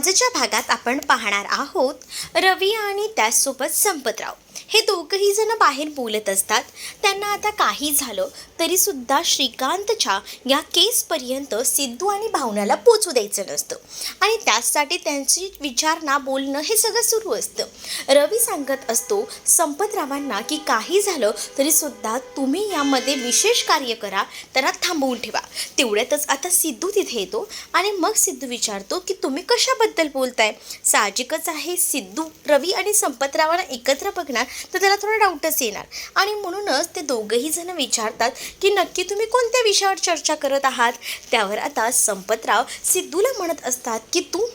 आजच्या भागात आपण पाहणार आहोत रवी आणि त्याचसोबत संपतराव हे दोघंही जण बाहेर बोलत असतात. त्यांना आता काही झालं तरीसुद्धा श्रीकांतच्या या केसपर्यंत सिद्धू आणि भावनाला पोचू द्यायचं नसतं आणि त्याचसाठी त्यांची विचारणा बोलणं हे सगळं सुरू असतं. रवी सांगत असतो संपतरावांना की काही झालं तरीसुद्धा तुम्ही यामध्ये विशेष कार्य करा, त्यांना थांबवून ठेवा. तेवढ्यातच आता सिद्धू तिथे येतो आणि मग सिद्धू विचारतो की तुम्ही कशाबद्दल बोलताय. साहजिकच आहे, सिद्धू रवी आणि संपतरावांना एकत्र बघणार तर त्याला थोडा डाऊटच येणार आणि म्हणूनच ते दोघंही जण विचारतात की नक्की तुम्ही कोणत्या विषयावर चर्चा करत आहात. त्यावर आता संपतराव सिद्धूला म्हणत असतात की तू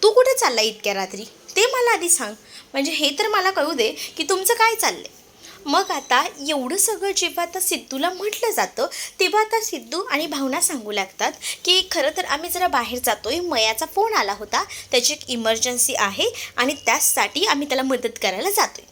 कुठे चालला इतक्या रात्री, ते मला आधी सांग, म्हणजे हे तर मला कळू दे की तुमचं काय चाललंय. मग आता एवढं सगळं जेव्हा आता सिद्धूला म्हटलं जातं तेव्हा आता सिद्धू आणि भावना सांगू लागतात की खरं तर आम्ही जरा बाहेर जातोय, मयाचा फोन आला होता, त्याची एक इमर्जन्सी आहे आणि त्याचसाठी आम्ही त्याला मदत करायला जातोय,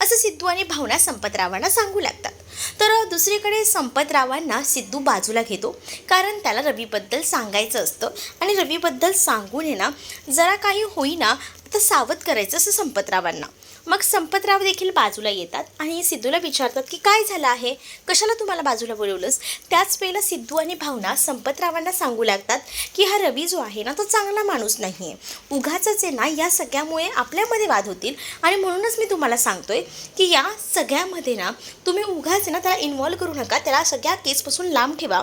असं सिद्धू आणि भावना संपतरावांना सांगू लागतात. तर दुसरीकडे संपतरावांना सिद्धू बाजूला घेतो कारण त्याला रवीबद्दल सांगायचं असतं आणि रवीबद्दल सांगून ना जरा काही होईना आता सावध करायचं असं संपतरावांना. मग संपतराव देखील बाजूला येतात आणि सिद्धूला विचारतात की काय झालं आहे, कशाला तुम्हाला बाजूला बोलवलंस. त्याच वेळेला सिद्धू आणि भावना संपतरावांना सांगू लागतात की हा रवी जो आहे ना तो चांगला माणूस नाही आहे, उगाचच आहे ना या सगळ्यामुळे आपल्यामध्ये वाद होतील आणि म्हणूनच मी तुम्हाला सांगतोय की या सगळ्यामध्ये ना तुम्ही उगाच ना त्याला इन्व्हॉल्व करू नका, त्याला सगळ्या केसपासून लांब ठेवा.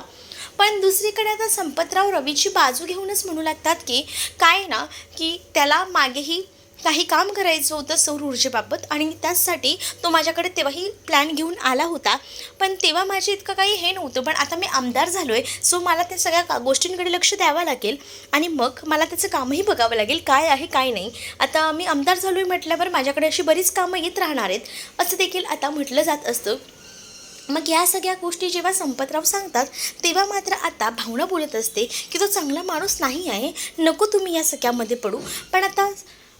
पण दुसरीकडे आता संपतराव रवीची बाजू घेऊनच म्हणू लागतात की काय ना की त्याला मागेही काही काम करायचं होतं सौर ऊर्जेबाबत आणि त्याचसाठी तो माझ्याकडे तेव्हाही प्लॅन घेऊन आला होता, पण तेव्हा माझे इतकं काही हे नव्हतं. पण आता मी आमदार झालो आहे, सो मला त्या सगळ्या गोष्टींकडे लक्ष द्यावं लागेल आणि मग मला त्याचं कामही बघावं लागेल, काय आहे काय नाही. आता मी आमदार झालो आहे म्हटल्यावर माझ्याकडे अशी बरीच कामं येत राहणार आहेत, असं देखील आता म्हटलं जात असतं. मग या सगळ्या गोष्टी जेव्हा संपतराव सांगतात तेव्हा मात्र आता भावना बोलत असते की तो चांगला माणूस नाही आहे, नको तुम्ही या सगळ्यामध्ये पडू. पण आता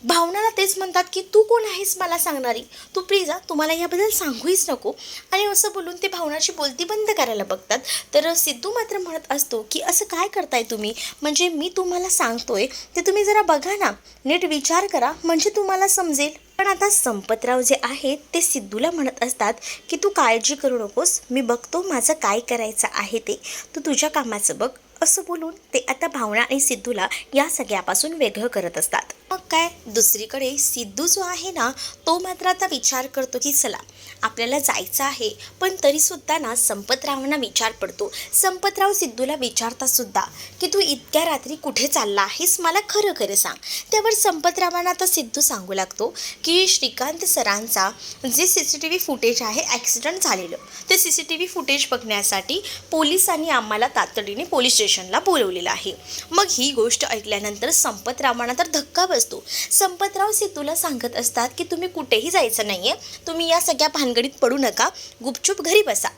भावनाला तेच म्हणतात की तू कोण आहेस मला सांगणारी, तू प्लीज तुम्हाला याबद्दल सांगूहीच नको, आणि असं बोलून ते भावनाची बोलती बंद करायला बघतात. तर सिद्धू मात्र म्हणत असतो की असं काय करताय तुम्ही, म्हणजे मी तुम्हाला सांगतोय ते तुम्ही जरा बघा ना, नीट विचार करा म्हणजे तुम्हाला समजेल. पण आता संपतराव जे आहेत ते सिद्धूला म्हणत असतात की तू काळजी करू नकोस, मी बघतो माझं काय करायचं आहे ते, तू तुझ्या कामाचं बघ, असं बोलून ते आता भावना आणि सिद्धूला या सगळ्यापासून वेगळं करत असतात. मग काय दुसरीकडे सिद्धू जो आहे ना तो मात्र आता विचार करतो की चला आपल्याला जायचं आहे, पण तरीसुद्धा ना संपतरावांना विचार पडतो. संपतराव सिद्धूला विचारतात सुद्धा की तू इतक्या रात्री कुठे चालला आहेस, मला खरं खरं सांग. त्यावर संपतरावांना आता सिद्धू सांगू लागतो की श्रीकांत सरांचा जे CCTV फुटेज आहे ॲक्सिडेंट झालेलं, ते CCTV फुटेज बघण्यासाठी पोलिसांनी आम्हाला तातडीने पोलीस स्टेशनला बोलवलेलं आहे. मग ही गोष्ट ऐकल्यानंतर संपतरावांना तर धक्का बसतो. संपतराव सिद्धूला सांगत असतात की तुम्ही कुठेही जायचं नाही आहे, तुम्ही या सगळ्या भानगडीत पडू नका, गुपचूप घरी बसा.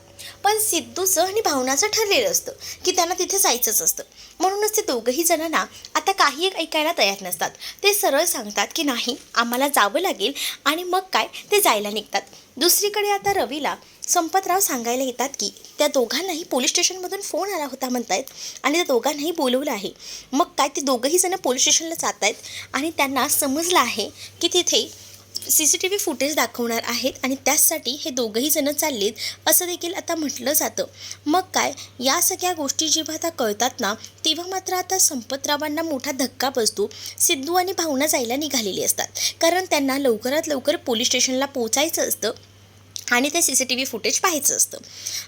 पण सिद्धूचं आणि भावनाचं ठरलेलं असतं की त्यांना तिथे जायचंच असतं, म्हणूनच ते दोघंही जणांना आता काही एक ऐकायला तयार नसतात. ते सरळ सांगतात की नाही आम्हाला जावं लागेल आणि मग काय ते जायला निघतात. दुसरीकडे आता रवीला संपतराव सांगायला येतात की त्या दोघांनाही पोलीस स्टेशनमधून फोन आला होता म्हणतायत आणि त्या दोघांनाही बोलवलं आहे. मग काय ते दोघंही जण पोलीस स्टेशनला जात आहेत आणि त्यांना समजलं आहे की तिथे CCTV फुटेज दाखवणार आहेत आणि त्याचसाठी हे दोघंही जण चाललेत असं देखील आता म्हटलं जातं. मग काय या सगळ्या गोष्टी जेव्हा आता कळतात ना तेव्हा मात्र आता संपतरावांना मोठा धक्का बसतो. सिद्धू आणि भावना जायला निघालेली असतात कारण त्यांना लवकरात लवकर पोलीस स्टेशनला पोचायचं असतं आणि ते CCTV फुटेज पाहायचं असतं.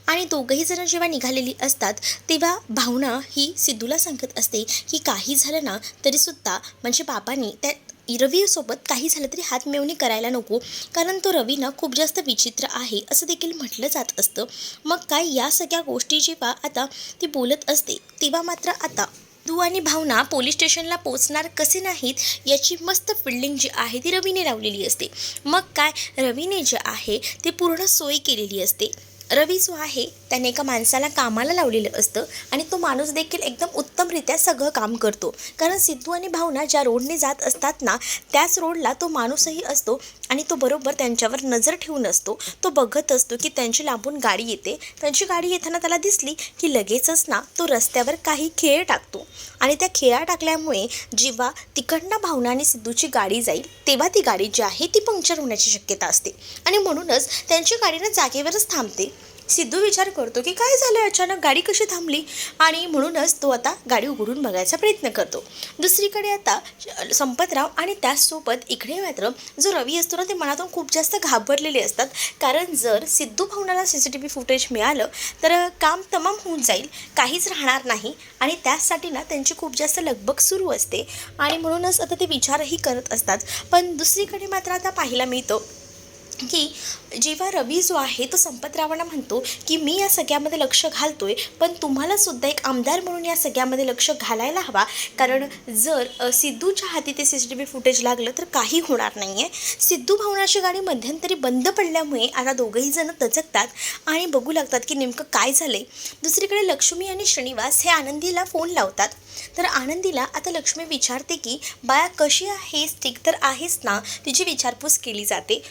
आणि दोघंही जण जेव्हा निघालेली असतात तेव्हा भावना ही सिद्धूला सांगत असते की काही झालं ना तरीसुद्धा म्हणजे बाबांनी त्या रवीसोबत काही झालं तरी हातमिळवणी करायला नको, कारण तो रवी ना खूप जास्त विचित्र आहे असं देखील म्हटलं जात असतं. मग काय या सगळ्या गोष्टी जेव्हा आता ती बोलत असते तेव्हा मात्र आता सिद्धू आणि भावना पोलीस स्टेशनला पोचणार कसे नाहीत याची मस्त फिल्डिंग जी आहे ती रवीने लावलेली असते. मग काय रवीने जे आहे ते पूर्ण सोय केलेली असते. रवी जो आहे त्याने एका माणसाला कामाला लावलेलं असतं आणि तो माणूस देखील एकदम उत्तमरित्या सगळं काम करतो. कारण सिद्धू आणि भावना ज्या रोडने जात असतात ना, त्याच रोडला तो माणूसही असतो आणि तो बरोबर त्यांच्यावर नजर ठेवून असतो. तो बघत असतो की त्यांची लांबून गाडी येते. त्यांची गाडी येताना त्याला दिसली की लगेचच ना तो रस्त्यावर काही खिळे टाकतो आणि त्या खिळा टाकल्यामुळे जेव्हा तिकडनं भावना आणि सिद्धूची गाडी जाईल तेव्हा ती गाडी जी आहे ती पंक्चर होण्याची शक्यता असते आणि म्हणूनच त्यांची गाडी ना जागेवरच थांबते. सिद्धू विचार करतो की काय झालं, अचानक गाडी कशी थांबली, आणि म्हणूनच तो आता गाडी उघडून बघायचा प्रयत्न करतो. दुसरीकडे आता संपतराव आणि त्याचसोबत इकडे मात्र जो रवी असतो ना, ते मनातून खूप जास्त घाबरलेले असतात. कारण जर सिद्धू भावनाला CCTV फुटेज मिळालं तर काम तमाम होऊन जाईल, काहीच राहणार नाही आणि त्यासाठी ना त्यांची खूप जास्त लगबग सुरू असते आणि म्हणूनच आता ते विचारही करत असतात. पण दुसरीकडे मात्र आता पाहायला मिळतं की जेव्हा रवी जो आहे तो संपतरावांना म्हणतो की मी या सगळ्यामध्ये लक्ष घालतोय, पण तुम्हालासुद्धा एक आमदार म्हणून या सगळ्यामध्ये लक्ष घालायला हवा. कारण जर सिद्धूच्या हाती ते CCTV फुटेज लागलं तर काही होणार नाही आहे. सिद्धू भावनाची गाडी मध्यंतरी बंद पडल्यामुळे आता दोघंही जण दचकतात आणि बघू लागतात की नेमकं काय झालं. दुसरीकडे लक्ष्मी आणि श्रीनिवास हे आनंदीला फोन लावतात. तर आनंदीला आता लक्ष्मी विचारते की बाळा कशी आहेस, ठीक तर आहेस ना, तिची विचारपूस केली जाते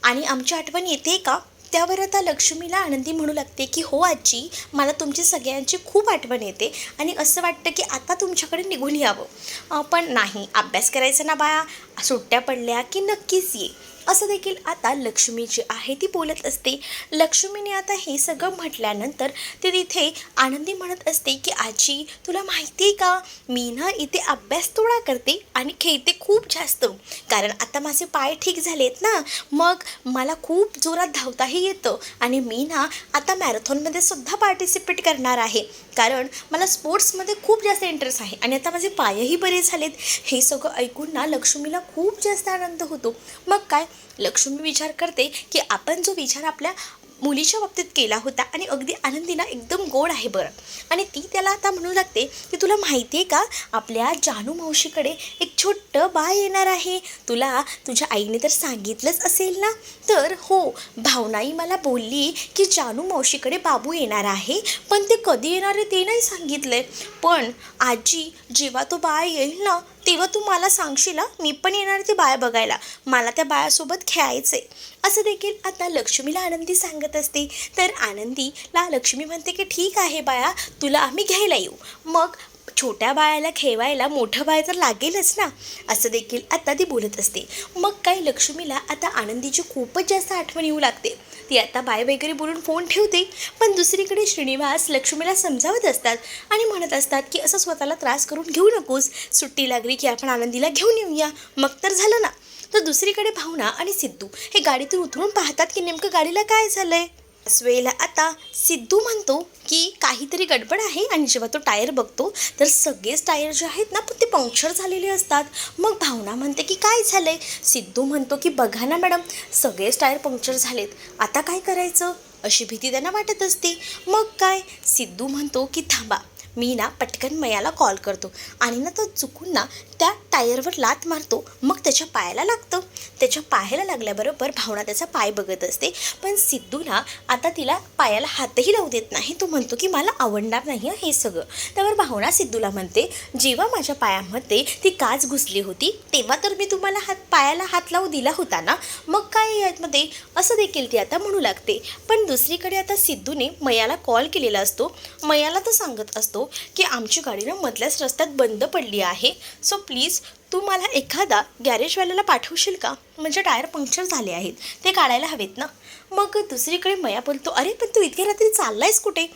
आणि आमची आठवण येते का. त्यावर आता लक्ष्मीला आनंदी म्हणू लागते की हो आजी, मला तुमची सगळ्यांची खूप आठवण येते आणि असं वाटतं की आता तुमच्याकडे निघून यावं, पण नाही, अभ्यास करायचा ना बाळा, सुट्ट्या पडल्या की नक्कीच ये, असं देखील आता लक्ष्मी जी आहे ती बोलत असते. लक्ष्मीने आता हे सगळं म्हटल्यानंतर ते तिथे आनंदी म्हणत असते की आजी तुला माहिती आहे का, मी ना इथे अभ्यास थोडा करते आणि खेळते खूप जास्त, कारण आता माझे पाय ठीक झालेत ना, मग मला खूप जोरात धावताही येतं आणि मी ना आता मॅरेथॉनमध्ये सुद्धा पार्टिसिपेट करणार आहे, कारण मला स्पोर्ट्समध्ये खूप जास्त इंटरेस्ट आहे आणि आता माझे पायही बरे झालेत. हे सगळं ऐकून ना लक्ष्मीला खूप जास्त आनंद होतो. मग काय, लक्ष्मी विचार करते की आपण जो विचार आपल्या मुलीच्या बाबतीत केला होता आणि अगदी आनंदीला एकदम गोड आहे बरं, आणि ती त्याला आता म्हणू लागते की तुला माहिती आहे का, आपल्या जानू मावशीकडे एक छोटं बाळ येणार आहे, तुला तुझ्या आईने तर सांगितलंच असेल ना. तर हो, भावनाई मला बोलली की जानू मावशीकडे बाबू येणार आहे, पण ते कधी येणार आहे ते नाही सांगितलंय, पण आजी जेव्हा तो बाळ येईल ना तेव्हा तू मला सांगशील, मी पण येणार ते बाळ बघायला, मला त्या बाळासोबत खेळायचं आहे, असं देखील आता लक्ष्मीला आनंदी सांगत असते. तर आनंदीला लक्ष्मी म्हणते की ठीक आहे बाळा, तुला आम्ही घ्यायला येऊ, मग छोट्या बाळाला खेळवायला मोठं बाळ तर लागेलच ना, असं देखील आता ती बोलत असते. मग काय, लक्ष्मीला आता आनंदीची खूपच जास्त आठवण येऊ लागते. ती आता बाय वगैरे बोलून फोन ठेवते, पण दुसरीकडे श्रीनिवास लक्ष्मीला समजावत असतात आणि म्हणत असतात की असं स्वतःला त्रास करून घेऊ नकोस, सुट्टी लागली की आपण आनंदीला घेऊन येऊया, मग तर झालं ना. तर दुसरीकडे भावना आणि सिद्धू हे गाडीतून उतरून पाहतात की नेमकं गाडीला काय झालंय. त्याच वेळेला आता सिद्धू म्हणतो की काहीतरी गडबड आहे आणि जेव्हा तो टायर बघतो तर सगळेच टायर जे आहेत ना ते पंक्चर झालेले असतात. मग भावना म्हणते की काय झालंय. सिद्धू म्हणतो की बघा ना मॅडम, सगळेच टायर पंक्चर झालेत, आता काय करायचं, अशी भीती त्यांना वाटत असते. मग काय, सिद्धू म्हणतो की थांबा, मी ना पटकन मयाला कॉल करतो आणि ना तो चुकून ना त्या टायरवर लात मारतो, मग त्याच्या पायाला लागतं. त्याच्या पायाला लागल्याबरोबर भावना त्याचा पाय बघत असते, पण सिद्धू ना आता तिला पायाला हातही लावू देत नाही. तो म्हणतो की मला आवडणार नाही हे सगळं. त्यावर भावना सिद्धूला म्हणते, जेव्हा माझ्या पायामध्ये ती काच घुसली होती तेव्हा तर मी तुम्हाला पायाला हात लावू दिला होता ना, मग काय यामध्ये, असं देखील ती आता म्हणू लागते. पण दुसरीकडे आता सिद्धूने मयाला कॉल केलेला असतो. मयाला तर सांगत असतो की आमची गाडी ना मधल्याच रस्त्यात बंद पडली आहे, सो प्लीज तू मला एखादा गॅरेजवाल्याला पाठवशील का, म्हणजे टायर पंक्चर झाले आहेत, ते काढायला हवेत ना. मग दुसरीकडे मया बोलतो, अरे पण तू इतक्या रात्री चाललायस कुठे.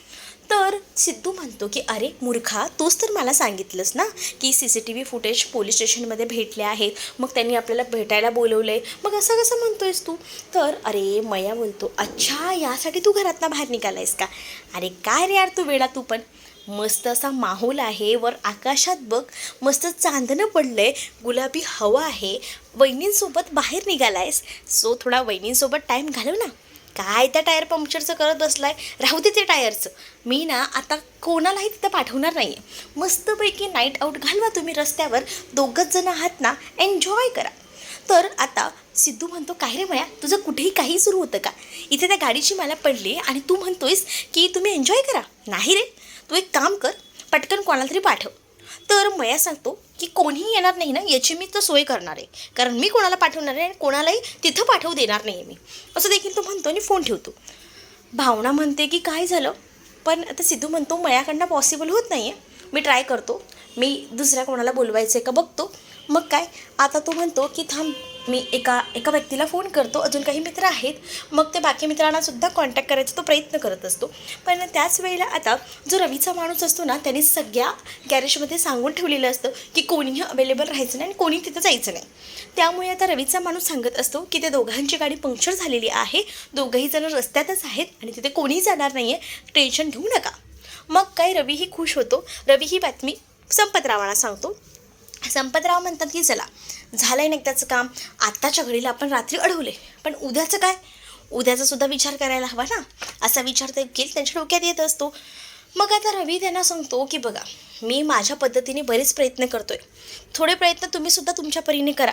तर सिद्धू म्हणतो की अरे मूर्खा, तूच तर मला सांगितलंस ना की CCTV फुटेज पोलीस स्टेशनमध्ये भेटले आहेत, मग त्यांनी आपल्याला भेटायला बोलवलं आहे, मग असं कसं म्हणतोयस तू. तर अरे मया बोलतो, अच्छा यासाठी तू घरातनं बाहेर निघालायस का. अरे काय रे यार तू वेडा, तू पण मस्त असा माहोल आहे, वर आकाशात बघ मस्त चांदणं पडलंय, गुलाबी हवा आहे, वहिनींसोबत बाहेर निघालायस, सो थोडा वहिनींसोबत टाईम घालव ना. काय त्या टायर पंक्चरचं करत बसलाय, राहू दे ते टायरचं, मी ना आता कोणालाही तिथं पाठवणार नाही आहे, मस्तपैकी नाईट आऊट घालवा तुम्ही रस्त्यावर, दोघंच जण आहात ना, एन्जॉय करा. तर आता सिद्धू म्हणतो, काय रे मया, तुझं कुठेही काही सुरू होतं का? इथे त्या गाडीची मला पडली आणि तू म्हणतोयस की तुम्ही एन्जॉय करा. नाही रे, तू एक काम कर, पटकन कोणाला तरी पाठव. तर मया सांगतो की कोणीही येणार नाही ना याची मी तर सोय करणार आहे, कारण मी कोणाला पाठवणार आहे आणि कोणालाही तिथं पाठवू देणार नाही मी, असं देखील तो म्हणतो आणि फोन ठेवतो. भावना म्हणते की काय झालं, पण आता सिद्धू म्हणतो मयाकडनं पॉसिबल होत नाही आहे, मी ट्राय करतो, मी दुसऱ्या कोणाला बोलवायचं आहे का बघतो. मग काय, आता तो म्हणतो की थांब, मी एका व्यक्तीला फोन करतो, अजून काही मित्र आहेत, मग ते बाकी मित्रांनासुद्धा कॉन्टॅक्ट करायचा तो प्रयत्न करत असतो. पण त्याच वेळेला आता जो रवीचा माणूस असतो ना, त्याने सगळ्या गॅरेजमध्ये सांगून ठेवलेलं असतं की कोणीही अवेलेबल राहायचं नाही आणि कोणी तिथं जायचं नाही. त्यामुळे आता रवीचा माणूस सांगत असतो की ते दोघांची गाडी पंक्चर झालेली आहे, दोघंही जण रस्त्यातच आहेत आणि तिथे कोणीही जाणार नाही आहे, टेन्शन घेऊ नका. मग काय, रवीही खुश होतो. रवी ही बातमी संपतरावांना सांगतो. संपतराव म्हणतात की चला, झालं आहे ना त्याचं काम, आत्ताच्या घडीला आपण रात्री अडवले, पण उद्याचं काय, उद्याचा सुद्धा विचार करायला हवा ना, असा विचार देखील त्यांच्या डोक्यात येत असतो. मग आता रवी त्यांना सांगतो की बघा, मी माझ्या पद्धतीने बरेच प्रयत्न करतो आहे, थोडे प्रयत्न तुम्हीसुद्धा तुमच्या परीने करा.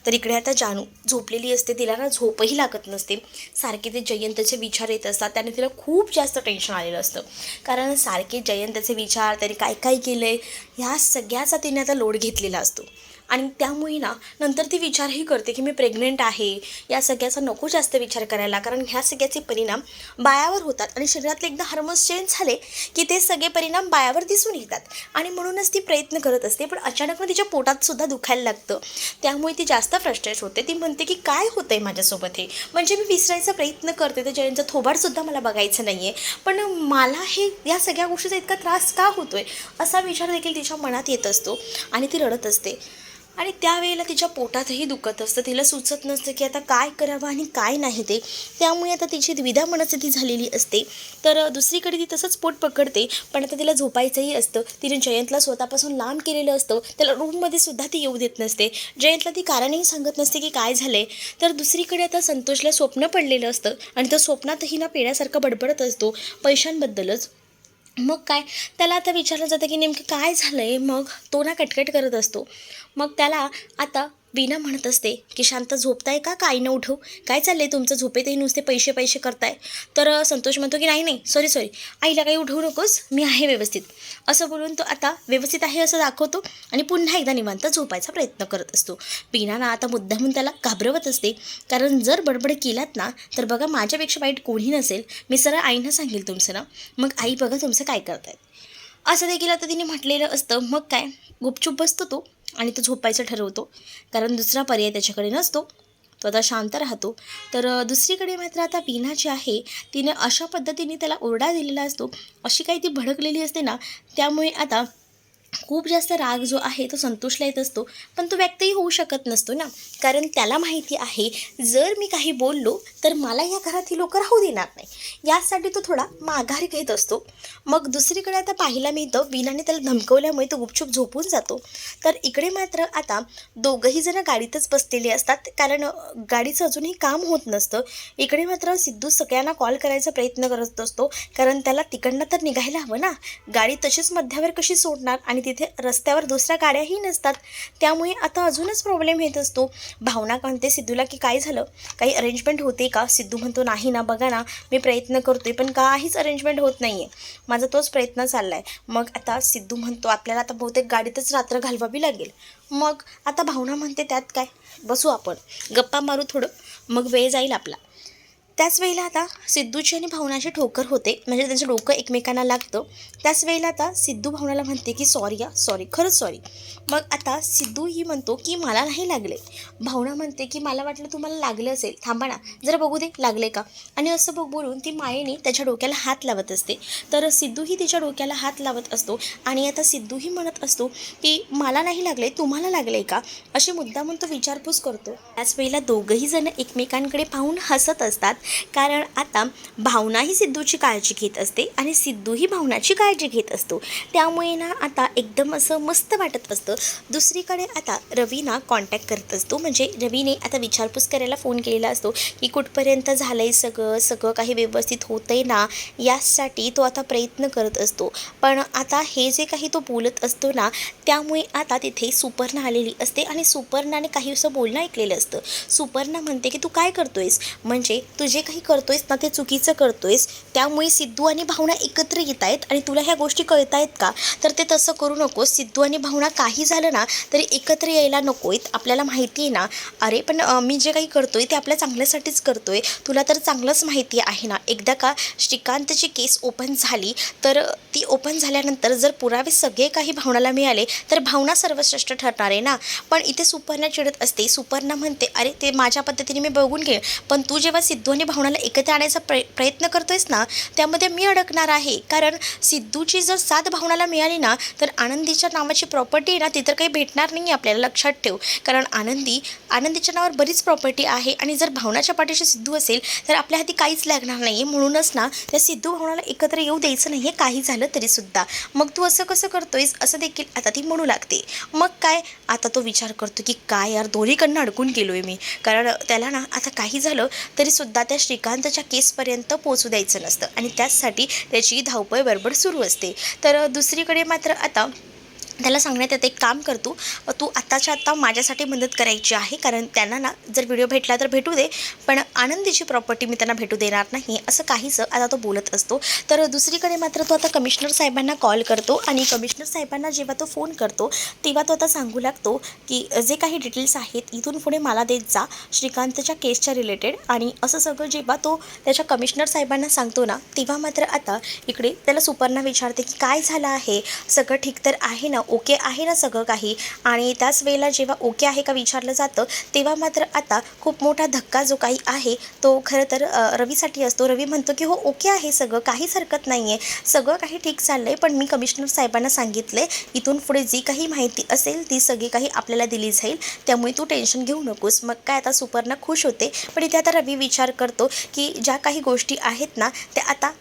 तर इकडे आता जानू झोपलेली असते, तिला ना झोपही लागत नसते, सारखे ते जयंतचे विचार येत असतात, त्याने तिला खूप जास्त टेन्शन आलेलं असतं, कारण सारखे जयंतचे विचार, त्याने काय काय केलं आहे ह्या सगळ्याचा तिने आता लोड घेतलेला असतो. आणि त्यामुळे ना नंतर ती विचारही करते की मी प्रेग्नेंट आहे, या सगळ्याचा नको जास्त विचार करायला, कारण ह्या सगळ्याचे परिणाम बाळावर होतात आणि शरीरातले एकदा हार्मोन्स चेंज झाले की ते सगळे परिणाम बाळावर दिसून येतात. आणि म्हणूनच ती प्रयत्न करत असते, पण अचानक मग तिच्या पोटात सुद्धा दुखायला लागतं, त्यामुळे ती जास्त फ्रस्ट्रेट होते. ती म्हणते की काय होतं आहे माझ्यासोबत, हे म्हणजे मी विसरायचा प्रयत्न करते, ते जयंतचं थोबाडसुद्धा मला बघायचं नाही आहे, पण मला हे या सगळ्या गोष्टीचा इतका त्रास का होतो आहे, असा विचार देखील तिच्या मनात येत असतो आणि ती रडत असते. आणि त्यावेळेला तिच्या पोटातही दुखत असतं, तिला सुचत नसतं की आता काय करावं आणि काय नाही ते, त्यामुळे आता तिची द्विधा मनस्थिती झालेली असते. तर दुसरीकडे ती तसंच पोट पकडते, पण आता तिला झोपायचंही असतं. तिने जयंतला स्वतःपासून लांब केलेलं असतं, त्याला रूममध्ये सुद्धा ती येऊ देत नसते, जयंतला ती कारणही सांगत नसते की काय झालं आहे. तर दुसरीकडे आता संतोषला स्वप्न पडलेलं असतं आणि त्या स्वप्नातही ना पेड्यासारखं बडबडत असतो पैशांबद्दलच. मग काय, त्याला आता विचारलं जातं की नेमकं काय झालं आहे, मग तो ना कटकट करत असतो. मग त्याला आता वीणा म्हणत असते की शांत झोपताय का, काय न उठव, काय चाललं आहे तुमचं, झोपेतही नुसते पैसे पैसे करताय. तर संतोष म्हणतो की नाही सॉरी, आईला काही उठवू नकोस, मी आहे व्यवस्थित, असं बोलून तो आता व्यवस्थित आहे असं दाखवतो आणि पुन्हा एकदा निवांत झोपायचा प्रयत्न करत असतो. वीणा ना आता मुद्दामून त्याला घाबरवत असते, कारण जर बडबड केलात ना तर बघा माझ्यापेक्षा वाईट कोणी नसेल, मी सरळ आईनं सांगेल तुमचं ना, मग आई बघा तुमचं काय करतायत, असं देखील आता तिने म्हटलेलं असतं. मग काय, गुपचूप बसतो तो आणि तो झोपायचं ठरवतो, कारण दुसरा पर्याय त्याच्याकडे नसतो, तो आता शांत राहतो. तर दुसरीकडे मात्र आता वीणा जी आहे तिने अशा पद्धतीने त्याला ओरडा दिलेला असतो, अशी काही ती भडकलेली असते ना, त्यामुळे आता खूप जास्त राग जो आहे तो संतोषला येत असतो, पण तो व्यक्तही होऊ शकत नसतो ना, कारण त्याला माहिती आहे जर मी काही बोललो तर मला या घरात ही लोकं राहू देणार नाही, यासाठी तो थोडा माघार घेत असतो. मग दुसरीकडे आता पाहायला मिळतं वीणाने त्याला धमकवल्यामुळे तो गुपचूप झोपून जातो. तर इकडे मात्र आता दोघंही जण गाडीतच बसलेले असतात, कारण गाडीचं अजूनही काम होत नसतं. इकडे मात्र सिद्धू सगळ्यांना कॉल करायचा प्रयत्न करत असतो, कारण त्याला तिकडनं तर निघायला हवं ना, गाडी तशीच मध्यावर कशी सोडणार आणि तिथे रस्त्यावर दुसऱ्या गाड्याही नसतात, त्यामुळे आता अजूनच प्रॉब्लेम येत असतो. भावना म्हणते सिद्धूला की काय झालं, काही अरेंजमेंट होते का? सिद्धू म्हणतो नाही ना, बघा ना मी प्रयत्न करतोय पण काहीच अरेंजमेंट होत नाही आहे, माझा तोच प्रयत्न चालला आहे. मग आता सिद्धू म्हणतो आपल्याला आता बहुतेक गाडीतच रात्र घालवावी लागेल. मग आता भावना म्हणते त्यात काय, बसू आपण गप्पा मारू थोडं, मग वेळ जाईल आपला. त्याच वेळेला आता सिद्धूची आणि भावनाची ठोकर होते, म्हणजे त्यांचं डोकं एकमेकांना लागतं. त्याच वेळेला आता सिद्धू भावनाला म्हणते की सॉरी, खरंच सॉरी. मग आता सिद्धू ही म्हणतो की मला नाही लागले. भावना म्हणते की मला वाटलं तुम्हाला लागलं असेल, थांबा ना जरा बघू दे लागले का, आणि असं बोलून ती मायेने त्याच्या डोक्याला हात लावत असते. तर सिद्धूही तिच्या डोक्याला हात लावत असतो आणि आता सिद्धूही म्हणत असतो की मला नाही लागले, तुम्हाला लागले का, असे मुद्दामून तो विचारपूस करतो. त्याच वेळेला दोघंही जण एकमेकांकडे पाहून हसत असतात कारण आता भावना ही सिद्धूची काळजी घेत असते आणि सिद्धूही भावनाची काळजी घेत असतो. त्यामुळे ना आता एकदम असं मस्त वाटत असतं. दुसरीकडे आता रवीना कॉन्टॅक्ट करत असतो, म्हणजे रवीने आता विचारपूस करायला फोन केलेला असतो की कुठपर्यंत झालं आहे सगळं काही व्यवस्थित होतं आहे ना, यासाठी तो आता प्रयत्न करत असतो. पण आता हे जे काही तो बोलत असतो ना, त्यामुळे आता तिथे सुपर्णा आलेली असते आणि सुपर्णाने काही असं बोलणं ऐकलेलं असतं. सुपर्णा म्हणते की तू काय करतोयस, म्हणजे तू जे काही करतोयस ना ते चुकीचं करतोयस, त्यामुळे सिद्धू आणि भावना एकत्र येत आहेत आणि तुला ह्या गोष्टी कळत आहेत का, तर ते तसं करू नकोस. सिद्धू आणि भावना काही झालं ना तरी एकत्र यायला नको आहेत, आपल्याला माहिती आहे ना. अरे पण मी जे काही करतोय ते आपल्या चांगल्यासाठीच करतोय, तुला तर चांगलंच माहिती आहे ना. एकदा का श्रीकांतची केस ओपन झाली तर ती ओपन झाल्यानंतर जर पुरावे सगळे काही भावनाला मिळाले तर भावना सर्वश्रेष्ठ ठरणार आहे ना. पण इथे सुपर्णा चिडत असते. सुपर्णा म्हणते अरे ते माझ्या पद्धतीने मी बघून घेईन, पण तू जेव्हा सिद्धू आणि भावनाला एकत्र आणायचा प्रयत्न करतोयस ना, त्यामध्ये मी अडकणार आहे. कारण सिद्धूची जर साथ भावनाला मिळाली ना तर आनंदीच्या नावाची प्रॉपर्टी आहे ना ती तर काही भेटणार नाही आपल्याला, लक्षात ठेव. कारण आनंदीच्या नावावर बरीच प्रॉपर्टी आहे आणि जर भावनाच्या पाठीशी सिद्धू असेल तर आपल्या हाती काहीच लागणार नाही आहे. म्हणूनच ना त्या सिद्धू भावनाला एकत्र येऊ द्यायचं नाही आहे काही झालं तरीसुद्धा. मग तू असं कसं करतोयस असं देखील आता ती म्हणू लागते. मग काय आता तो विचार करतो की काय यार दोन्हीकडनं अडकून गेलो आहे मी. कारण त्याला ना आता काही झालं तरीसुद्धा त्या श्रीकांतच्या केसपर्यंत पोचू द्यायचं नसतं आणि त्याचसाठी त्याची धावपळ बरोबर सुरू असते. तर दुसरीकडे मात्र आता त्याला सांगण्यात येतं एक काम करतो, तू आत्ताच्या आत्ता माझ्यासाठी मदत करायची आहे. कारण त्यांना ना जर व्हिडिओ भेटला तर भेटू दे, पण आनंदीची प्रॉपर्टी मी त्यांना भेटू देणार नाही, असं काहीसं आता तो बोलत असतो. तर दुसरीकडे मात्र तो आता कमिशनर साहेबांना कॉल करतो आणि कमिशनर साहेबांना जेव्हा तो फोन करतो तेव्हा तो आता सांगू लागतो की जे काही डिटेल्स आहेत इथून पुढे मला देत जा श्रीकांतच्या केसच्या रिलेटेड. आणि असं सगळं जेव्हा तो त्याच्या कमिशनर साहेबांना सांगतो ना तेव्हा मात्र आता इकडे त्याला सुपर्णा विचारते की काय झालं आहे, सगळं ठीक तर आहे ना, ओके आहे ना सगळं काही. आणि त्याच वेळेला जेव्हा ओके आहे का विचारलं जातं तेव्हा मात्र आता खूप मोठा धक्का जो काही आहे तो खरं तर रवीसाठी असतो. रवी म्हणतो की हो ओके आहे सगळं, काहीच हरकत नाही आहे, सगळं काही ठीक चाललं आहे, पण मी कमिशनर साहेबांना सांगितलं आहे इथून पुढे जी काही माहिती असेल ती सगळी काही आपल्याला दिली जाईल, त्यामुळे तू टेन्शन घेऊ नकोस. मग काय आता सुपर्णा खुश होते. पण इथे आता रवी विचार करतो की ज्या काही गोष्टी आहेत ना त्या आता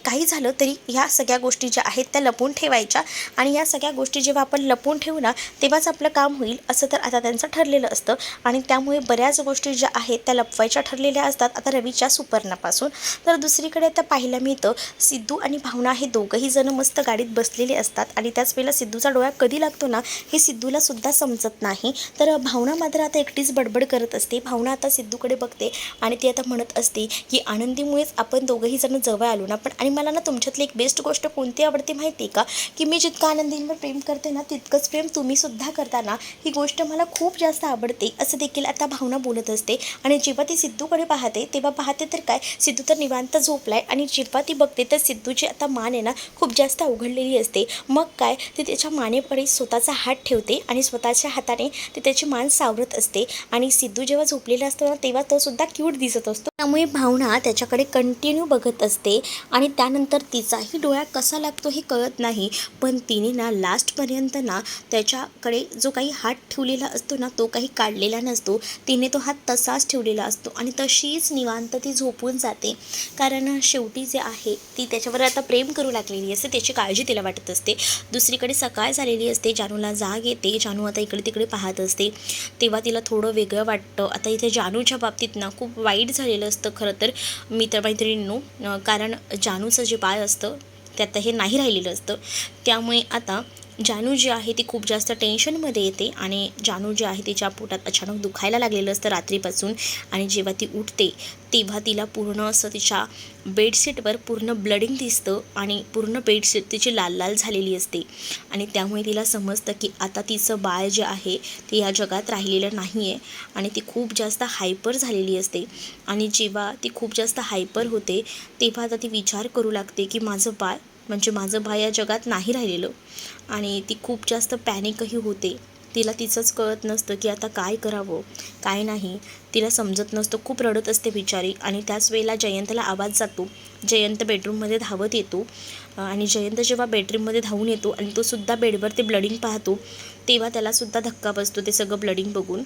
काही झालं तरी ह्या सगळ्या गोष्टी ज्या आहेत त्या लपवून ठेवायच्या आणि या सगळ्या गोष्टी जेव्हा आपण लपवून ठेवू ना तेव्हाच आपलं काम होईल असं तर आता त्यांचं ठरलेलं असतं. आणि त्यामुळे बऱ्याच गोष्टी ज्या आहेत त्या लपवायच्या ठरलेल्या असतात आता रवीच्या सुपर्णापासून. तर दुसरीकडे आता पाहायला मिळतं सिद्धू आणि भावना हे दोघंही जण मस्त गाडीत बसलेले असतात आणि त्याच वेळेला सिद्धूचा डोळा कधी लागतो ना हे सिद्धूला सुद्धा समजत नाही. तर भावना मात्र आता एकटीच बडबड करत असते. भावना आता सिद्धूकडे बघते आणि ती आता म्हणत असते की आनंदीमुळेच आपण दोघंही जण जवळ आलो ना. पण आणि मला ना तुमच्यातली एक बेस्ट गोष्ट कोणती आवडते माहिती आहे का, की मी जितकं आनंदींवर प्रेम करते ना तितकंच प्रेम तुम्ही सुद्धा करता ना, ही गोष्ट मला खूप जास्त आवडते असं देखील आता भावना बोलत असते. आणि जेव्हा ती सिद्धूकडे पाहते तेव्हा पाहते तर काय सिद्धू तर निवांत झोपलाय आणि जेव्हा ती बघते तर सिद्धूची आता मान आहे ना खूप जास्त अवघडलेली असते. मग काय ती त्याच्या मानेकडे स्वतःचा हात ठेवते आणि स्वतःच्या हाताने ती त्याची मान सावरत असते. आणि सिद्धू जेव्हा झोपलेला असतो ना तेव्हा तो सुद्धा क्यूट दिसत असतो. त्यामुळे भावना त्याच्याकडे कंटिन्यू बघत असते आणि त्यानंतर तिचाही डोळा कसा लागतो हे कळत नाही. पण तिने ना लास्टपर्यंत ना त्याच्याकडे जो काही हात ठेवलेला असतो ना तो काही काढलेला नसतो. तिने तो हात तसाच ठेवलेला असतो आणि तशीच निवांत ती झोपून जाते. कारण शेवटी जे आहे ती त्याच्यावर आता प्रेम करू लागलेली असते, त्याची काळजी तिला वाटत असते. दुसरीकडे सकाळ झालेली असते, जानूला जाग येते. जानू आता इकडे तिकडे पाहत असते तेव्हा तिला थोडं वेगळं वाटतं. आता इथे जानूच्या बाबतीत ना खूप वाईट झालेलं असतं खरं तर मित्रमैत्रिणींनो. कारण जानूचं जे बाळ असतं त्यात हे नाही राहिलेलं असतं. त्यामुळे आता जानू जी आहे ती खूप जास्त टेन्शनमध्ये येते आणि जानू जी आहे तिच्या पोटात अचानक दुखायला लागलेलं असतं रात्रीपासून. आणि जेव्हा ती उठते तेव्हा तिला पूर्ण असं तिच्या बेडशीटवर पूर्ण ब्लडिंग दिसतं आणि पूर्ण बेडशीट तिची लाल लाल झालेली असते. आणि त्यामुळे तिला समजतं की आता तिचं बाळ जे आहे ते या जगात राहिलेलं नाही आहे आणि ती खूप जास्त हायपर झालेली असते. आणि जेव्हा ती खूप जास्त हायपर होते तेव्हा आता ती विचार करू लागते की माझं बाळ म्हणजे माझं बाळ या जगात नाही राहिलेलं. आणि ती खूप जास्त पॅनिकही होते. तिला तिचंच कळत नसतं की आता काय करावं काय नाही, तिला समजत नसतं. खूप रडत असते बिचारी. आणि त्याच वेळेला जयंतला आवाज जातो. जयंत बेडरूममध्ये धावत येतो आणि जयंत जेव्हा बेडरूममध्ये धावून येतो आणि तो सुद्धा बेडवर ते ब्लडिंग पाहतो तेव्हा त्यालासुद्धा धक्का बसतो ते सगळं ब्लडिंग बघून.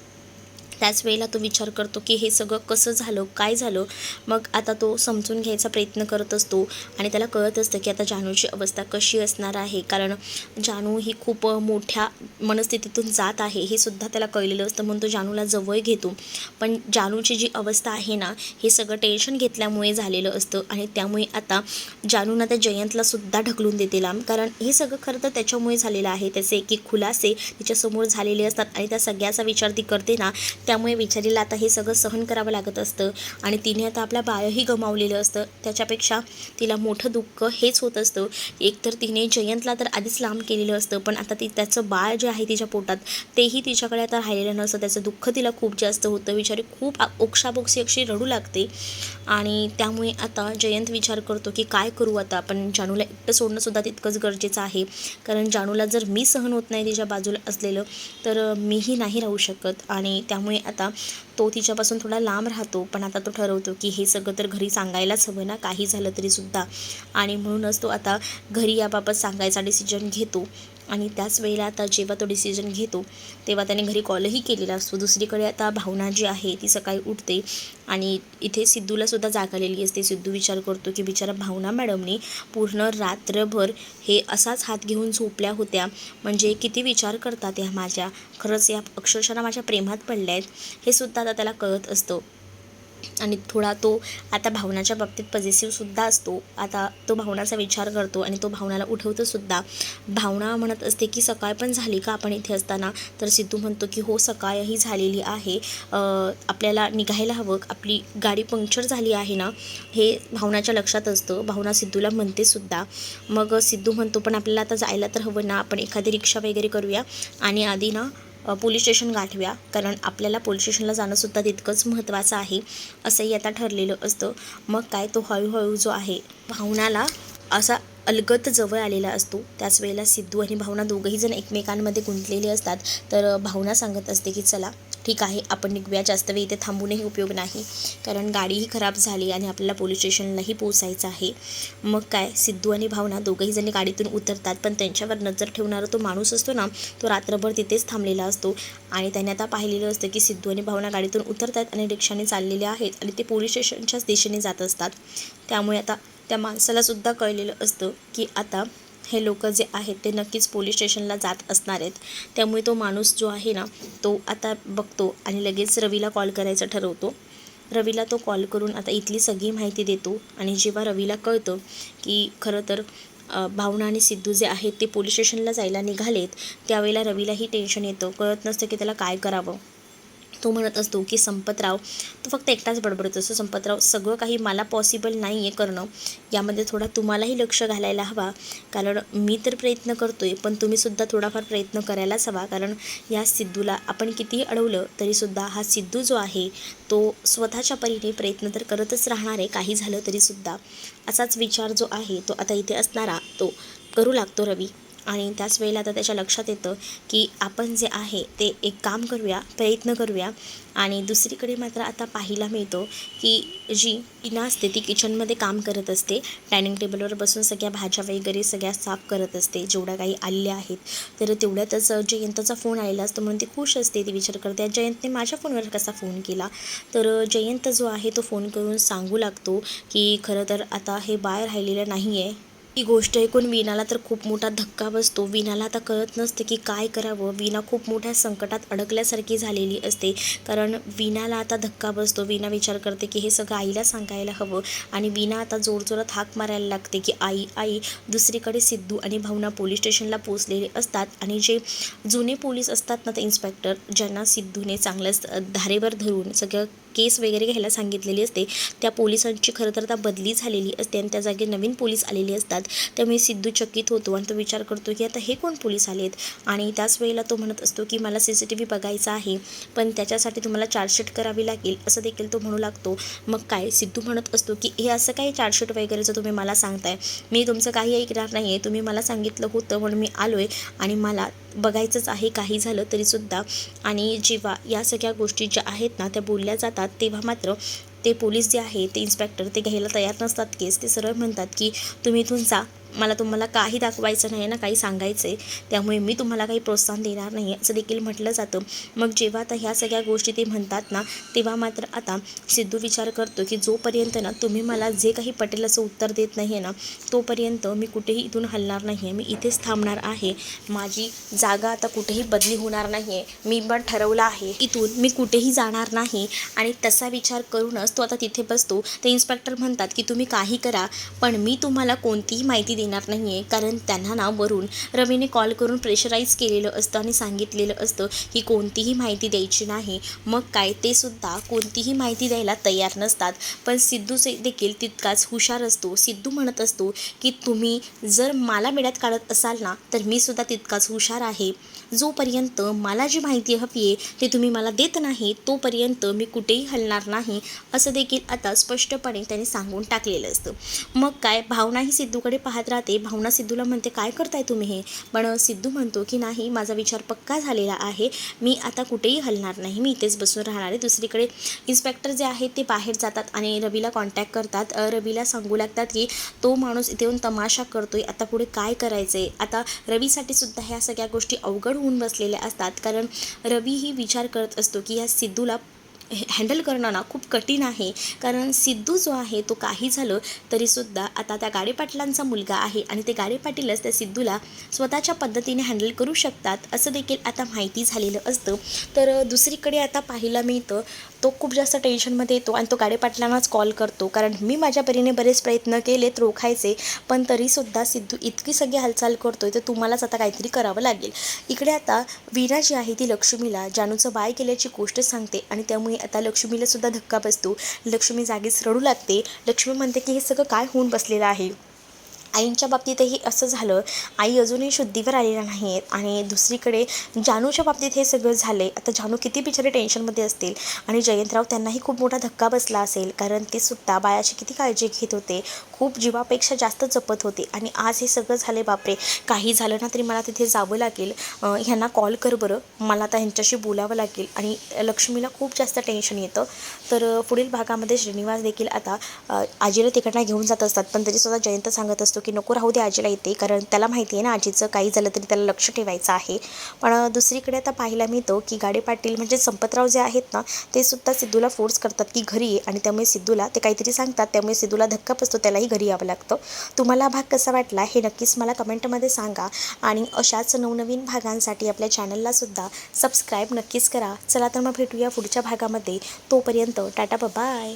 त्याच वेळेला तो विचार करतो की हे सगळं कसं झालं, काय झालं. मग आता तो समजून घ्यायचा प्रयत्न करत असतो आणि त्याला कळत असतं की आता जानूची अवस्था कशी असणार आहे. कारण जानू ही खूप मोठ्या मनस्थितीतून जात आहे हे सुद्धा त्याला कळलेलं असतं, म्हणून तो जानूला जवळ घेतो. पण जानूची जी अवस्था आहे ना, हे सगळं टेन्शन घेतल्यामुळे झालेलं असतं आणि त्यामुळे आता जानूनं त्या जयंतला सुद्धा ढकलून देते लांब. कारण हे सगळं खरं तर त्याच्यामुळे झालेलं आहे. त्याचे एक एक खुलासे तिच्यासमोर झालेले असतात आणि त्या सगळ्याचा विचार ती करते ना, त्यामुळे बिचारीला आता हे सगळं सहन करावं लागत असतं आणि तिने आता आपलं बाळही गमावलेलं असतं. त्याच्यापेक्षा तिला मोठं दुःख हेच होत असतं. एकतर तिने जयंतला तर आधीच लांब केलेलं असतं, पण आता त्याचं बाळ जे आहे तिच्या पोटात तेही तिच्याकडे आता राहिलेलं नसतं. त्याचं दुःख तिला खूप जास्त होतं. बिचारी खूप ओक्साबोक्शी अशी रडू लागते आणि त्यामुळे आता जयंत विचार करतो की काय करू आता. पण जानूला एकटं सोडणं सुद्धा तितकंच गरजेचं आहे, कारण जानूला जर मी सहन होत नाही तिच्या बाजूला असलेलं, तर मीही नाही राहू शकत. आणि त्यामुळे आता तो तिच्यापासून थोडा लांब राहतो. पण आता तो ठरवतो की हे सगळं तर घरी सांगायलाच हवं ना, काही झालं तरीसुद्धा. आणि म्हणूनच तो आता घरी याबाबत सांगायचा डिसिजन घेतो. आणि त्याच वेळेला आता जेव्हा तो डिसिजन घेतो तेव्हा त्याने घरी कॉलही केलेला असतो. दुसरीकडे आता भावना जी आहे ती सकाळी उठते आणि इथे सिद्धूलासुद्धा जाग आलेली असते. सिद्धू विचार करतो की बिचारा भावना मॅडमनी पूर्ण रात्रभर हे असाच हात घेऊन झोपल्या होत्या, म्हणजे किती विचार करतात या माझ्या, खरंच या अक्षरशः माझ्या प्रेमात पडल्या आहेत, हे सुद्धा आता त्याला कळत असतं. आणि थोडा तो आता भावनाच्या बाबतीत पॉझिटिव्हसुद्धा असतो. आता तो भावनाचा विचार करतो आणि तो भावनाला उठवतो सुद्धा. भावना म्हणत असते की सकाळ पण झाली का आपण इथे असताना, तर सिद्धू म्हणतो की हो सकाळही झालेली आहे, आपल्याला निघायला हवं, आपली गाडी पंक्चर झाली आहे ना, हे भावनाच्या लक्षात असतं. भावना सिद्धूला म्हणते सुद्धा. मग सिद्धू म्हणतो पण आपल्याला आता जायला तर हवं ना, आपण एखादी रिक्षा वगैरे करूया आणि आधी ना पोलीस स्टेशन गाठूया, कारण आपल्याला पोलीस स्टेशनला जाणंसुद्धा तितकंच महत्त्वाचं आहे, असंही आता ठरलेलं असतं. मग काय तो हळूहळू जो आहे भावनाला असा अलगद जवळ आलेला असतो. त्याच वेळेला सिद्धू आणि भावना दोघंही जण एकमेकांमध्ये गुंतलेले असतात. तर भावना सांगत असते की चला ठीक आहे आपण निघूया, जास्त वेळ इथे थांबूनही उपयोग नाही, कारण गाडीही खराब झाली आणि आपल्याला पोलीस स्टेशनलाही पोचायचं आहे. मग काय सिद्धू आणि भावना दोघंही जणी गाडीतून उतरतात. पण त्यांच्यावर नजर ठेवणारा तो माणूस असतो ना, तो रात्रभर तिथेच थांबलेला असतो आणि त्याने आता पाहिलेलं असतं की सिद्धू आणि भावना गाडीतून उतरतात आणि रिक्षाने चाललेले आहेत आणि ते पोलीस स्टेशनच्याच दिशेने जात असतात. त्यामुळे आता त्या माणसालासुद्धा कळलेलं असतं की आता हे लोक जे आहेत ते नक्कीच पोलीस स्टेशनला जात असणार आहेत. त्यामुळे तो माणूस जो आहे ना, तो आता बघतो आणि लगेच रवीला कॉल करायचं ठरवतो. रवीला तो कॉल करून आता इथली सगळी माहिती देतो आणि जेव्हा रवीला कळतं की खरं तर भावना आणि सिद्धू जे आहेत ते पोलीस स्टेशनला जायला निघालेत, त्यावेळेला रवीलाही टेन्शन येतं. कळत नसतं की त्याला काय करावं. तो म्हणत असतो की संपतराव, तो फक्त एकटाच बडबडत असतो, संपतराव सगळं काही मला पॉसिबल नाही आहे करणं, यामध्ये थोडा तुम्हालाही लक्ष घालायला हवा, कारण मी तर प्रयत्न करतोय पण तुम्हीसुद्धा थोडाफार प्रयत्न करायलाच हवा. कारण या सिद्धूला आपण कितीही अडवलं तरीसुद्धा हा सिद्धू जो आहे तो स्वतःच्या परीने प्रयत्न तर करतच राहणार आहे, काही झालं तरीसुद्धा. असाच विचार जो आहे तो आता इथे असणारा तो करू लागतो रवी. आणि त्याच वेळेला आता त्याच्या लक्षात येतं की आपण जे आहे ते एक काम करूया, प्रयत्न करूया. आणि दुसरीकडे मात्र आता पाहायला मिळतो की जी टीना असते ती किचनमध्ये काम करत असते. डायनिंग टेबलवर बसून सगळ्या भाज्या वगैरे सगळ्या साफ करत असते, जेवढ्या काही आलेल्या आहेत. तर तेवढ्यातच जयंतचा फोन आलेला असतो म्हणून ती खुश असते. ती विचार करते जयंतने माझ्या फोनवर कसा फोन केला. तर जयंत जो आहे तो फोन करून सांगू लागतो की खरं तर आता हे बाळ राहिलेलं नाही आहे. ही गोष्ट ऐकून वीणाला तर खूप मोठा धक्का बसतो. वीणाला आता कळत नसतं की काय करावं. वीणा खूप मोठ्या संकटात अडकल्यासारखी झालेली असते, कारण वीणाला आता धक्का बसतो. वीणा विचार करते की हे सगळं आईला सांगायला हवं आणि वीणा आता जोरजोरात हाक मारायला लागते की आई आई. दुसरीकडे सिद्धू आणि भावना पोलीस स्टेशनला पोचलेले असतात आणि जे जुने पोलीस असतात ना, ते इन्स्पेक्टर ज्यांना सिद्धूने चांगलंच धारेवर धरून सगळं केस वगैरे घ्यायला सांगितलेली असते, त्या पोलिसांची खरं तर आता बदली झालेली असते आणि त्या जागी नवीन पोलीस आलेले असतात. त्यामुळे सिद्धू चकित होतो आणि तो विचार करतो की आता हे कोण पोलीस आलेत. आणि त्याच वेळेला तो म्हणत असतो की मला CCTV बघायचा आहे, पण त्याच्यासाठी तुम्हाला चार्जशीट करावी लागेल, असं देखील तो म्हणू लागतो. मग काय सिद्धू म्हणत असतो की हे असं काही चार्जशीट वगैरेचं तुम्ही मला सांगताय, मी तुमचं काही ऐकणार नाही आहे. तुम्ही मला सांगितलं होतं म्हणून मी आलो आहे आणि मला बघायचंच आहे काही झालं तरीसुद्धा. आणि जेव्हा या सगळ्या गोष्टी ज्या आहेत ना त्या बोलल्या जातात, तेव्हा मात्र ते पोलीस जे आहे ते इन्स्पेक्टर ते घ्यायला तयार नसतात केस. ते सरळ म्हणतात की तुम्ही इथून जा, मला तुम्हाला काही दाखवायचं नाही ना, काही सांगायचं आहे, त्यामुळे मी तुम्हाला काही प्रोत्साहन देणार नाही असं देखील म्हटलं जातं. मग जेव्हा आता ह्या सगळ्या गोष्टी ते म्हणतात ना, तेव्हा मात्र आता सिद्धू विचार करतो की जोपर्यंत ना तुम्ही मला जे काही पटेल असं उत्तर देत नाही आहे ना, तोपर्यंत मी कुठेही इथून हलणार नाही आहे. मी इथेच थांबणार आहे. माझी जागा आता कुठेही बदली होणार नाही आहे. मी पण ठरवलं आहे इथून मी कुठेही जाणार नाही. आणि तसा विचार करूनच तो आता तिथे बसतो. ते इन्स्पेक्टर म्हणतात की तुम्ही काही करा, पण मी तुम्हाला कोणतीही माहिती देणार नाही आहे. कारण त्यांना ना वरून रवीने कॉल करून प्रेशराईज केलेलं असतं आणि सांगितलेलं असतं की कोणतीही माहिती द्यायची नाही. मग काय ते सुद्धा कोणतीही माहिती द्यायला तयार नसतात. पण सिद्धू देखील तितकाच हुशार असतो. सिद्धू म्हणत असतो की तुम्ही जर मला मेड्यात काढत असाल ना, तर मी सुद्धा तितकाच हुशार आहे. जोपर्यंत मला जी माहिती हवी आहे ते तुम्ही मला देत नाही, तोपर्यंत मी कुठेही हलणार नाही असं देखील आता स्पष्टपणे त्यांनी सांगून टाकलेलं असतं. मग काय भावनाही सिद्धूकडे पाहत राहते. भावना सिद्धूला म्हणते काय करताय तुम्ही हे? पण सिद्धू म्हणतो की नाही, माझा विचार पक्का झालेला आहे. मी आता कुठेही हलणार नाही. मी इथेच बसून राहणार आहे. दुसरीकडे इन्स्पेक्टर जे आहेत ते बाहेर जातात आणि रवीला कॉन्टॅक्ट करतात. रवीला सांगू लागतात की तो माणूस इथे येऊन तमाशा करतोय, आता पुढे काय करायचं आहे. आता रवीसाठी सुद्धा ह्या सगळ्या गोष्टी अवघड होऊन बसलेल्या असतात. कारण रवीही विचार करत असतो की या सिद्धूला हँडल करणं ना खूप कठीण आहे. कारण सिद्धू जो आहे तो काही झालं तरीसुद्धा आता त्या गाडेपाटलांचा मुलगा आहे आणि ते गाडेपाटीलच त्या सिद्धूला स्वतःच्या पद्धतीने हँडल करू शकतात असं देखील आता माहिती झालेलं असतं. तर दुसरीकडे आता पाहायला मिळतं तो खूप जास्त टेन्शनमध्ये येतो आणि तो गाडेपाटलांनाच कॉल करतो. कारण मी माझ्या परीने बरेच प्रयत्न केलेत रोखायचे, पण तरीसुद्धा सिद्धू इतकी सगळी हालचाल करतोय तर तुम्हालाच आता काहीतरी करावं लागेल. इकडे आता वीरा जी आहे ती लक्ष्मीला जानूचं बाय केल्याची गोष्ट सांगते आणि त्यामुळे आता लक्ष्मीला सुद्धा धक्का बसतो. लक्ष्मी जागीच रडू लागते. लक्ष्मी म्हणते की हे सगळं काय होऊन बसलेलं आहे. आईंच्या बाबतीतही असं झालं. आई अजूनही शुद्धीवर आलेल्या नाही आहेत आणि दुसरीकडे जानूच्या बाबतीत हे सगळं झालं आहे. आता जानू किती बिचारे टेन्शनमध्ये असतील आणि जयंतराव त्यांनाही खूप मोठा धक्का बसला असेल. कारण ते सुद्धा बाळाची किती काळजी घेत होते, खूप जीवापेक्षा जास्त जपत होते आणि आज हे सगळं झाले. बापरे, काही झालं ना तरी मला तिथे जावं लागेल. ह्यांना कॉल कर बरं, मला आता ह्यांच्याशी बोलावं लागेल. आणि लक्ष्मीला खूप जास्त टेन्शन येतं. तर पुढील भागामध्ये श्रीनिवास देखील आता आजीला तिकडनं घेऊन जात असतात. पण तरीसुद्धा जयंत सांगत असतो की नको राहू दे आजीला इथे, कारण त्याला माहिती आहे ना आजीचं काही झालं तरी त्याला लक्ष ठेवायचं आहे. पण दुसरीकडे आता पाहायला मिळतं की गाडे पाटील म्हणजे संपतराव जे आहेत ना, ते सुद्धा सिद्धूला फोर्स करतात की घरी ये आणि त्यामुळे सिद्धूला ते काहीतरी सांगतात. त्यामुळे सिद्धूला धक्का बसतो, त्यालाही घरी यावं लागतं. तुम्हाला हा भाग कसा वाटला हे नक्कीच मला कमेंटमध्ये सांगा आणि अशाच नवनवीन भागांसाठी आपल्या चॅनलला सुद्धा सबस्क्राईब नक्कीच करा. चला तर मग भेटूया पुढच्या भागामध्ये. तोपर्यंत टाटा बाय.